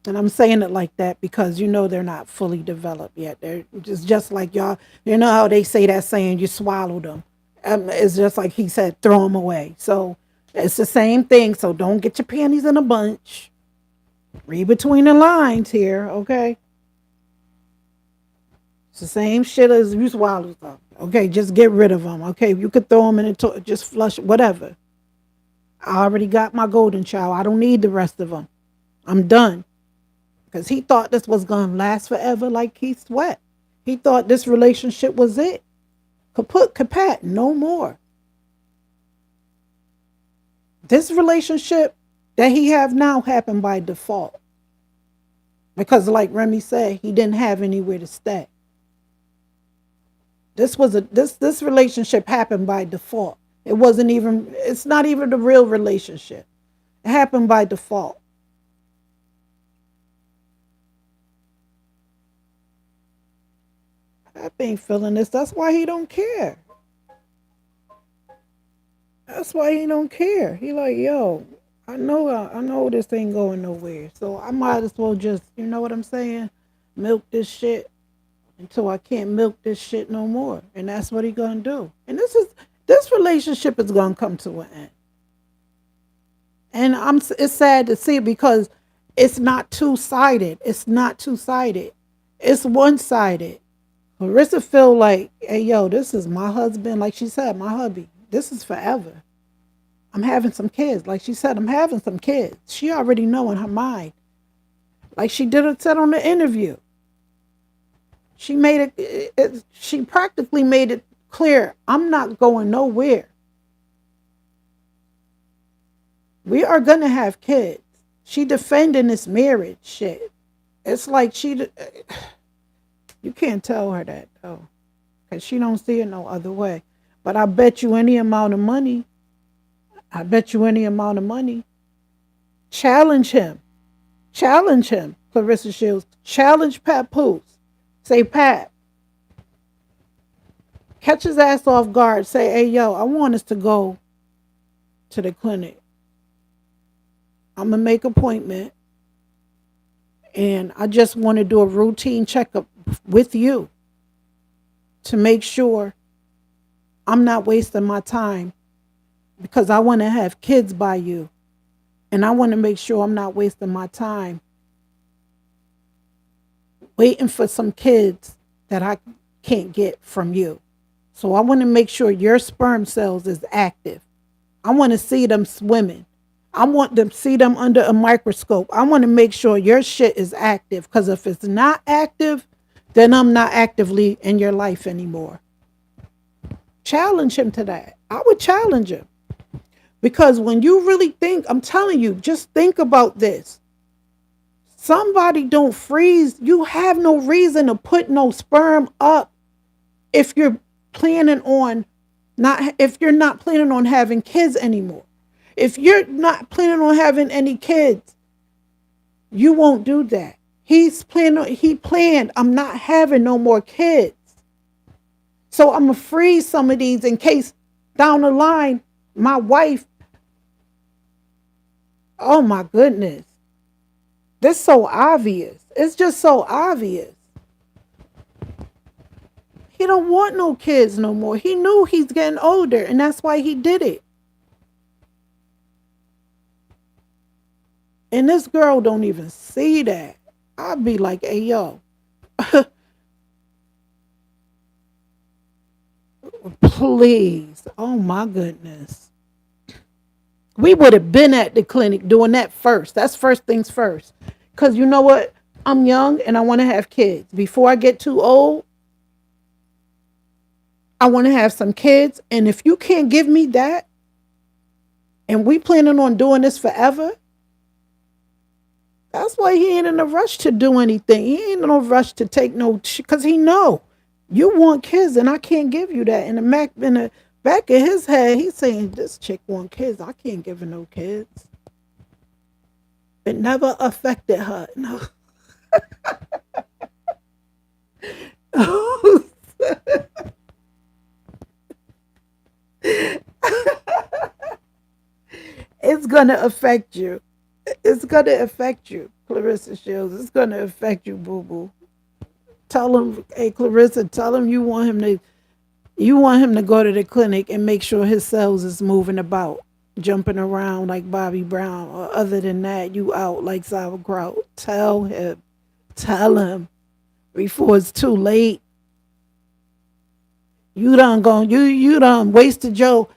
And I'm saying it like that because they're not fully developed yet. They're just like y'all. You know how they say that saying, you swallowed them. It's just like he said, throw them away. So it's the same thing. So don't get your panties in a bunch. Read between the lines here, okay? It's the same shit as you swallow them. Okay, just get rid of them. Okay, you could throw them in the just flush, whatever. I already got my golden child. I don't need the rest of them. I'm done. Because he thought this was going to last forever like he sweat. He thought this relationship was it. Kaput, kapat, no more. This relationship that he have now happened by default. Because like Remy said, he didn't have anywhere to stay. This relationship happened by default. It's not even the real relationship. It happened by default. I ain't feeling this. That's why he don't care. That's why he don't care. He like, yo, I know this ain't going nowhere. So I might as well just, you know what I'm saying? Milk this shit until I can't milk this shit no more. And that's what he gonna do. And this relationship is gonna come to an end. And it's sad to see because it's not two-sided. It's not two-sided. It's one-sided. Larissa feel like, hey, yo, this is my husband. Like she said, my hubby. This is forever. I'm having some kids. Like she said, I'm having some kids. She already know in her mind. Like she said on the interview. She made she practically made it clear, I'm not going nowhere. We are going to have kids. She defending this marriage shit. It's like you can't tell her that though. Because she don't see it no other way. But I bet you any amount of money. Challenge him. Challenge him, Clarissa Shields. Challenge Papoose. Say, Pat, catch his ass off guard. Say, hey, yo, I want us to go to the clinic. I'm going to make an appointment. And I just want to do a routine checkup with you to make sure I'm not wasting my time because I want to have kids by you. And I want to make sure I'm not wasting my time waiting for some kids that I can't get from you. So I want to make sure your sperm cells is active. I want to see them swimming. I want to see them under a microscope. I want to make sure your shit is active because if it's not active, then I'm not actively in your life anymore. Challenge him to that. I would challenge him. Because when you really think, I'm telling you, just think about this. Somebody don't freeze. You have no reason to put no sperm up if you're planning on if you're not planning on having kids anymore. If you're not planning on having any kids, you won't do that. He planned, I'm not having no more kids. So I'm gonna freeze some of these in case down the line my wife. Oh my goodness, this so obvious. It's just so obvious. He don't want no kids no more. He knew he's getting older, and that's why he did it. And this girl don't even see that. I'd be like, hey yo, please. Oh my goodness. We would have been at the clinic doing that first. That's first things first. Cause you know what? I'm young and I want to have kids. Before I get too old, I want to have some kids. And if you can't give me that, and we planning on doing this forever, that's why he ain't in a rush to do anything. He ain't in no rush to take no, because he know you want kids and I can't give you that. In the back of his head, he's saying this chick want kids. I can't give her no kids. It never affected her. No. It's gonna affect you. It's gonna affect you, Clarissa Shields. It's gonna affect you, boo boo. Tell him, hey Clarissa, tell him you want him to go to the clinic and make sure his cells is moving about, jumping around like Bobby Brown. Or other than that, you out like sauerkraut. Tell him before it's too late. You done wasted your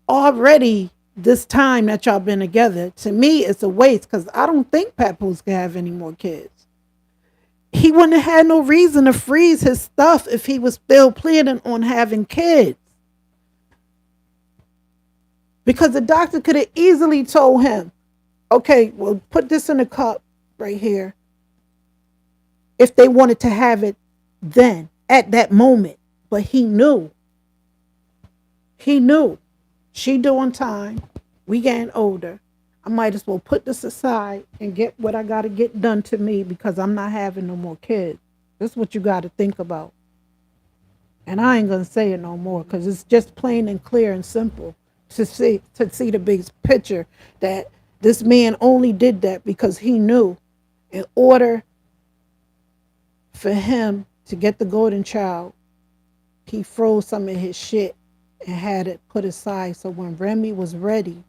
already this time that y'all been together. To me, it's a waste because I don't think Papoose can have any more kids. He wouldn't have had no reason to freeze his stuff if he was still planning on having kids. Because the doctor could have easily told him, okay, well, put this in a cup right here if they wanted to have it then, at that moment. But he knew. He knew. She doing time. We getting older. I might as well put this aside and get what I got to get done to me because I'm not having no more kids. This is what you got to think about. And I ain't going to say it no more because it's just plain and clear and simple to see the big picture that this man only did that because he knew in order for him to get the golden child, he froze some of his shit and had it put aside. So when Remy was ready,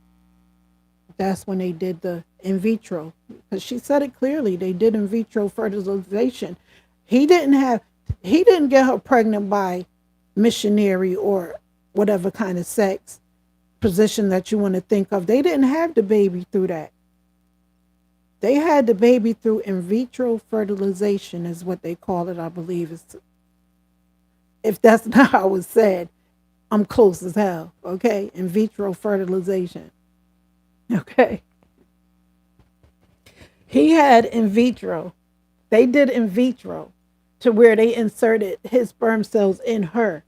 that's when they did the in vitro. Because she said it clearly, they did in vitro fertilization. He didn't get her pregnant by missionary or whatever kind of sex position that you want to think of. They didn't have the baby through that. They had the baby through in vitro fertilization is what they call it, I believe. If that's not how it's said, I'm close as hell. Okay. In vitro fertilization. Okay. He had in vitro. They did in vitro to where they inserted his sperm cells in her.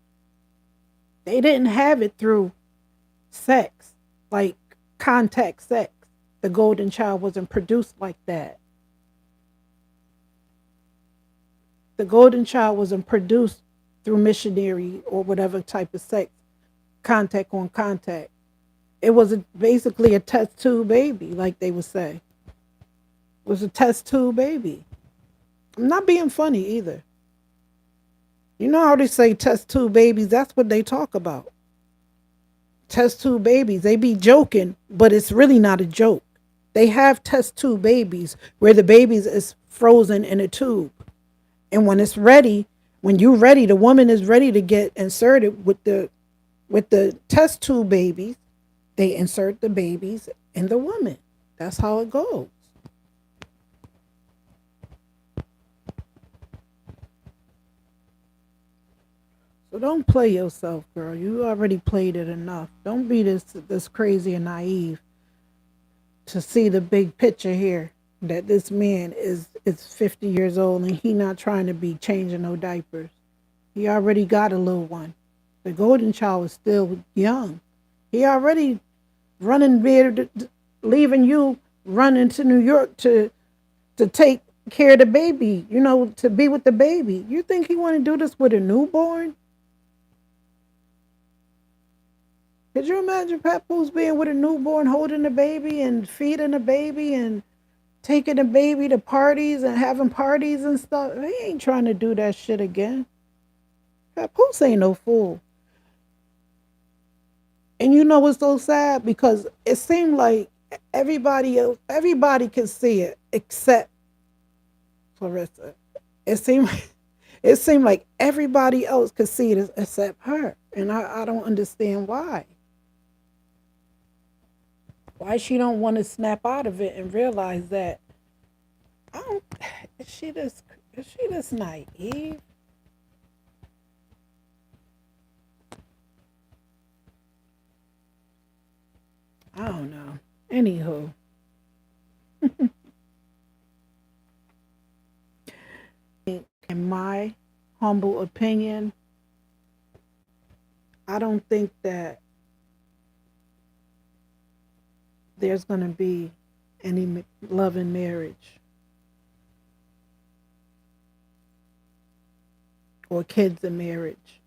They didn't have it through sex, like contact sex. The golden child wasn't produced like that. The golden child wasn't produced through missionary or whatever type of sex, contact on contact. It was basically a test tube baby, like they would say. It was a test tube baby. I'm not being funny either. You know how they say test tube babies? That's what they talk about. Test tube babies. They be joking, but it's really not a joke. They have test tube babies where the babies is frozen in a tube. And when it's ready, when you're ready, the woman is ready to get inserted with the test tube babies. They insert the babies in the woman. That's how it goes. So don't play yourself, girl. You already played it enough. Don't be this crazy and naive to see the big picture here. That this man is 50 years old and he not trying to be changing no diapers. He already got a little one. The golden child is still young. He already running there, leaving you running to New York to take care of the baby, to be with the baby. You think he want to do this with a newborn? Could you imagine Papoose being with a newborn, holding the baby and feeding the baby and taking the baby to parties and having parties and stuff? He ain't trying to do that shit again. Papoose ain't no fool. And you know what's so sad? Because it seemed like everybody else, everybody could see it except Clarissa. It seemed it seemed like everybody else could see it except her. And I don't understand why. Why she don't want to snap out of it and realize that I don't is she this naive? I don't know. Anywho, in my humble opinion, I don't think that there's going to be any love in marriage or kids in marriage.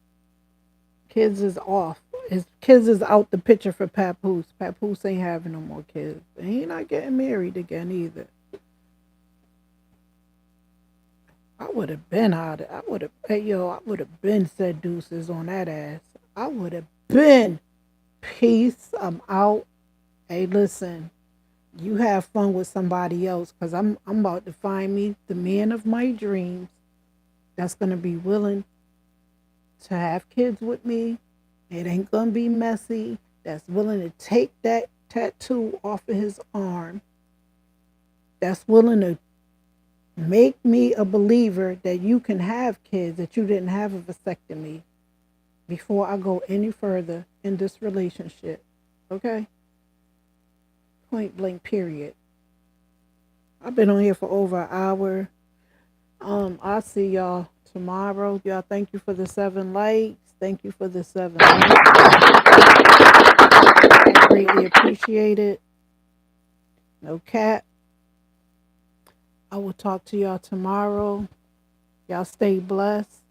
Kids is off. His kids is out the picture for Papoose. Papoose ain't having no more kids. And he not getting married again either. I would have been out. I would have, hey yo, I would have been said deuces on that ass. I would have been peace. I'm out. Hey, listen, you have fun with somebody else, because I'm about to find me the man of my dreams that's gonna be willing to have kids with me. It ain't gonna be messy. That's willing to take that tattoo off of his arm. That's willing to make me a believer that you can have kids, that you didn't have a vasectomy, before I go any further in this relationship. Okay? Point blank, period. I've been on here for over an hour. I'll see y'all tomorrow. Y'all, thank you for the 7 likes. Thank you for the 7 likes. I greatly appreciate it. No cap. I will talk to y'all tomorrow. Y'all stay blessed.